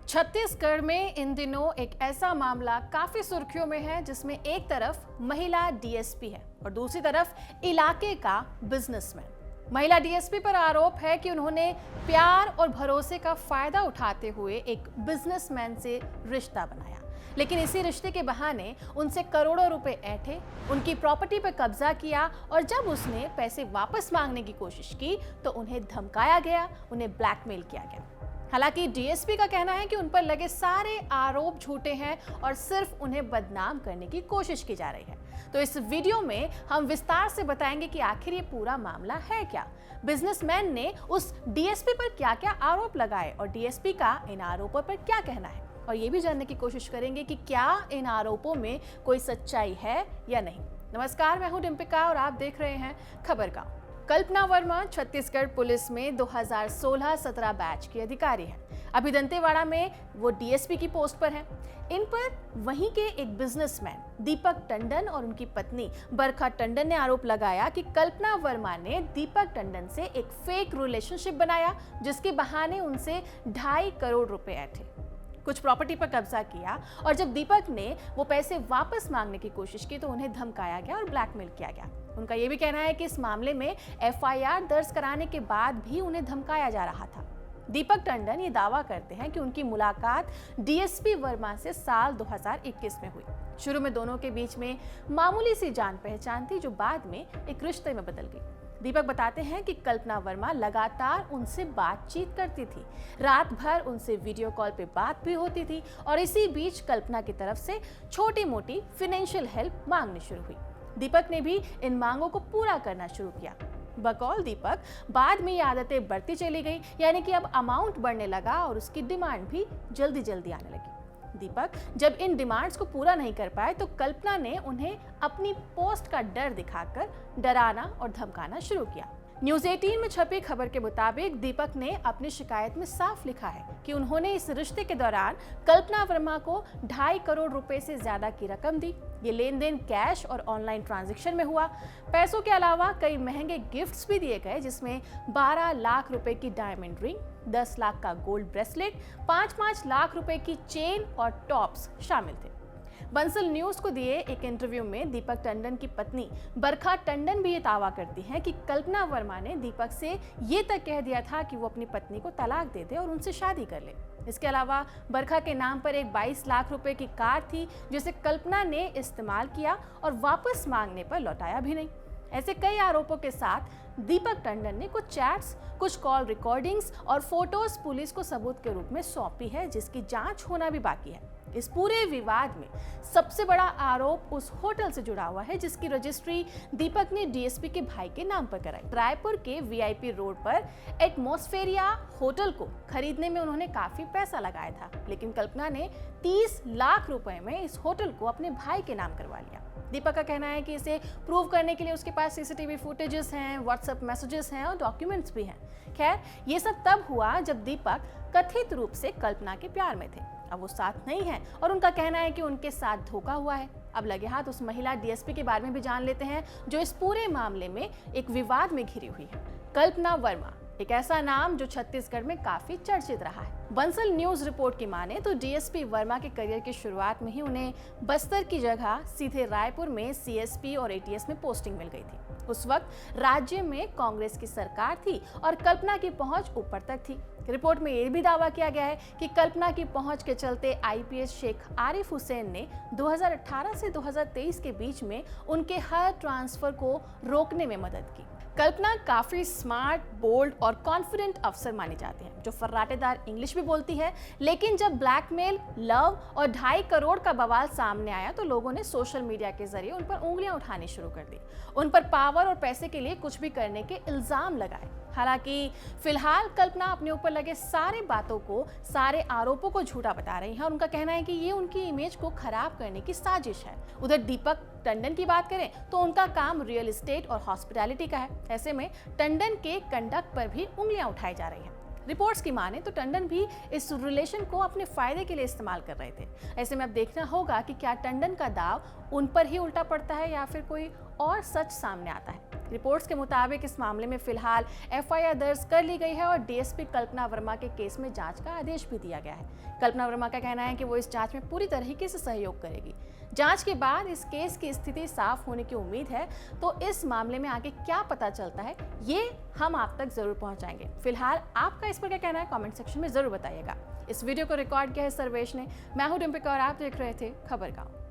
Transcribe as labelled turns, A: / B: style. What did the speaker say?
A: छत्तीसगढ़ में इन दिनों एक ऐसा मामला काफी सुर्खियों में है जिसमें एक तरफ महिला डीएसपी है और दूसरी तरफ इलाके का बिजनेसमैन। महिला डीएसपी पर आरोप है कि उन्होंने प्यार और भरोसे का फायदा उठाते हुए एक बिजनेसमैन से रिश्ता बनाया, लेकिन इसी रिश्ते के बहाने उनसे करोड़ों रुपए ऐंठे, उनकी प्रॉपर्टी पर कब्जा किया और जब उसने पैसे वापस मांगने की कोशिश की तो उन्हें धमकाया गया, उन्हें ब्लैकमेल किया गया। हालांकि डीएसपी का कहना है कि उन पर लगे सारे आरोप झूठे हैं और सिर्फ उन्हें बदनाम करने की कोशिश की जा रही है। तो इस वीडियो में हम विस्तार से बताएंगे कि आखिर ये पूरा मामला है क्या, बिजनेसमैन ने उस डीएसपी पर क्या क्या आरोप लगाए और डीएसपी का इन आरोपों पर क्या कहना है, और ये भी जानने की कोशिश करेंगे कि क्या इन आरोपों में कोई सच्चाई है या नहीं। नमस्कार, मैं हूं डिम्पिका और आप देख रहे हैं खबर गांव। कल्पना वर्मा छत्तीसगढ़ पुलिस में 2016-17 बैच की अधिकारी है। अभी दंतेवाड़ा में वो डीएसपी की पोस्ट पर है। इन पर वहीं के एक बिजनेसमैन दीपक टंडन और उनकी पत्नी बरखा टंडन ने आरोप लगाया कि कल्पना वर्मा ने दीपक टंडन से एक फेक रिलेशनशिप बनाया, जिसके बहाने उनसे 2.5 करोड़ रुपए ऐंठे, कुछ प्रॉपर्टी पर कब्जा किया और जब दीपक ने वो पैसे वापस मांगने की कोशिश की तो उन्हें धमकाया गया और ब्लैकमेल किया गया। उनका ये भी कहना है कि इस मामले में एफआईआर दर्ज कराने के बाद भी उन्हें धमकाया जा रहा था। दीपक टंडन ये दावा करते हैं कि उनकी मुलाकात डीएसपी वर्मा से साल 2021 में हुई। शुरू में दोनों के बीच में मामूली सी जान पहचान थी जो बाद में एक रिश्ते में बदल गई। दीपक बताते हैं कि कल्पना वर्मा लगातार उनसे बातचीत करती थी, रात भर उनसे वीडियो कॉल पे बात भी होती थी और इसी बीच कल्पना की तरफ से छोटी मोटी फाइनेंशियल हेल्प मांगनी शुरू हुई। दीपक ने भी इन मांगों को पूरा करना शुरू किया। बकौल दीपक, बाद में ये आदतें बढ़ती चली गई, यानी कि अब अमाउंट बढ़ने लगा और उसकी डिमांड भी जल्दी जल्दी आने लगी। दीपक जब इन डिमांड्स को पूरा नहीं कर पाए तो कल्पना ने उन्हें अपनी पोस्ट का डर दिखाकर डराना और धमकाना शुरू किया। न्यूज़ 18 में छपी खबर के मुताबिक दीपक ने अपनी शिकायत में साफ लिखा है कि उन्होंने इस रिश्ते के दौरान कल्पना वर्मा को 2.5 करोड़ रुपए से ज्यादा की रकम दी। ये लेन देन कैश और ऑनलाइन ट्रांजैक्शन में हुआ। पैसों के अलावा कई महंगे गिफ्ट्स भी दिए गए, जिसमें 12 लाख रुपए की डायमंड रिंग, 10 लाख का गोल्ड ब्रेसलेट, 5-5 लाख रुपए की चेन और टॉप्स शामिल थे। बंसल न्यूज को दिए एक इंटरव्यू में दीपक टंडन की पत्नी बरखा टंडन भी ये दावा करती हैं कि कल्पना वर्मा ने दीपक से ये तक कह दिया था कि वो अपनी पत्नी को तलाक दे दे और उनसे शादी कर ले। इसके अलावा बरखा के नाम पर एक 22 लाख रुपए की कार थी, जिसे कल्पना ने इस्तेमाल किया और वापस मांगने पर लौटाया भी नहीं। ऐसे कई आरोपों के साथ दीपक टंडन ने कुछ चैट्स, कुछ कॉल रिकॉर्डिंग्स और फोटोज पुलिस को सबूत के रूप में सौंपी है, जिसकी जांच होना भी बाकी है। इस पूरे विवाद में सबसे बड़ा आरोप उस होटल से जुड़ा हुआ है जिसकी रजिस्ट्री दीपक ने डीएसपी के भाई के नाम पर कराई। रायपुर के वीआईपी रोड पर एटमॉस्फेरिया होटल को खरीदने में उन्होंने काफी पैसा लगाया था, लेकिन कल्पना ने 30 लाख रुपए में इस होटल को अपने भाई के नाम करवा लिया। दीपक का कहना है कि इसे प्रूव करने के लिए उसके पास सीसीटीवी फुटेजेस हैं, व्हाट्सएप मैसेजेस हैं और डॉक्यूमेंट्स भी हैं। खैर, ये सब तब हुआ जब दीपक कथित रूप से कल्पना के प्यार में थे। अब वो साथ नहीं है और उनका कहना है कि उनके साथ धोखा हुआ है। अब लगे हाथ उस महिला डीएसपी के बारे में भी जान लेते हैं जो इस पूरे मामले में एक विवाद में घिरी हुई है। कल्पना वर्मा एक ऐसा नाम जो छत्तीसगढ़ में काफी चर्चित रहा है। बंसल न्यूज रिपोर्ट की माने तो डीएसपी वर्मा के करियर की शुरुआत में ही उन्हें बस्तर की जगह सीधे रायपुर में सीएसपी और एटीएस में पोस्टिंग मिल गई थी। उस वक्त राज्य में कांग्रेस की सरकार थी और कल्पना की पहुंच ऊपर तक थी। रिपोर्ट में यह भी दावा किया गया है कि कल्पना की पहुंच के चलते आईपीएस शेख आरिफ हुसैन ने 2018 से 2023 के बीच में उनके हर ट्रांसफर को रोकने में मदद की। कल्पना काफी स्मार्ट, बोल्ड और कॉन्फिडेंट अफसर मानी जाती हैं, जो फर्राटेदार इंग्लिश भी बोलती है। लेकिन जब ब्लैकमेल, लव और 2.5 करोड़ का बवाल सामने आया तो लोगों ने सोशल मीडिया के जरिए उन पर उंगलियां उठानी शुरू कर दी, उन पर पावर और पैसे के लिए कुछ भी करने के इल्जाम लगाए। हालांकि फिलहाल कल्पना अपने ऊपर लगे सारे आरोपों को झूठा बता रही हैं और उनका कहना है कि ये उनकी इमेज को खराब करने की साजिश है। उधर दीपक टंडन की बात करें तो उनका काम रियल एस्टेट और हॉस्पिटैलिटी का है। ऐसे में टंडन के कंडक्ट पर भी उंगलियां उठाई जा रही हैं। रिपोर्ट्स की माने तो टंडन भी इस रिलेशन को अपने फायदे के लिए इस्तेमाल कर रहे थे। ऐसे में अब देखना होगा कि क्या टंडन का दाव उन पर ही उल्टा पड़ता है या फिर कोई और सच सामने आता है। रिपोर्ट्स के मुताबिक इस मामले में फिलहाल एफआईआर दर्ज कर ली गई है और डीएसपी कल्पना वर्मा के केस में जांच का आदेश भी दिया गया है। कल्पना वर्मा का कहना है कि वो इस जांच में पूरी तरीके से सहयोग करेगी। जांच के बाद इस केस की स्थिति साफ होने की उम्मीद है, तो इस मामले में आगे क्या पता चलता है ये हम आप तक जरूर पहुंचाएंगे। फिलहाल आपका इस पर क्या कहना है कमेंट सेक्शन में जरूर बताइएगा। इस वीडियो को रिकॉर्ड किया है सर्वेश ने। मैं हूं डिम्पिका और आप देख रहे थे खबर गांव।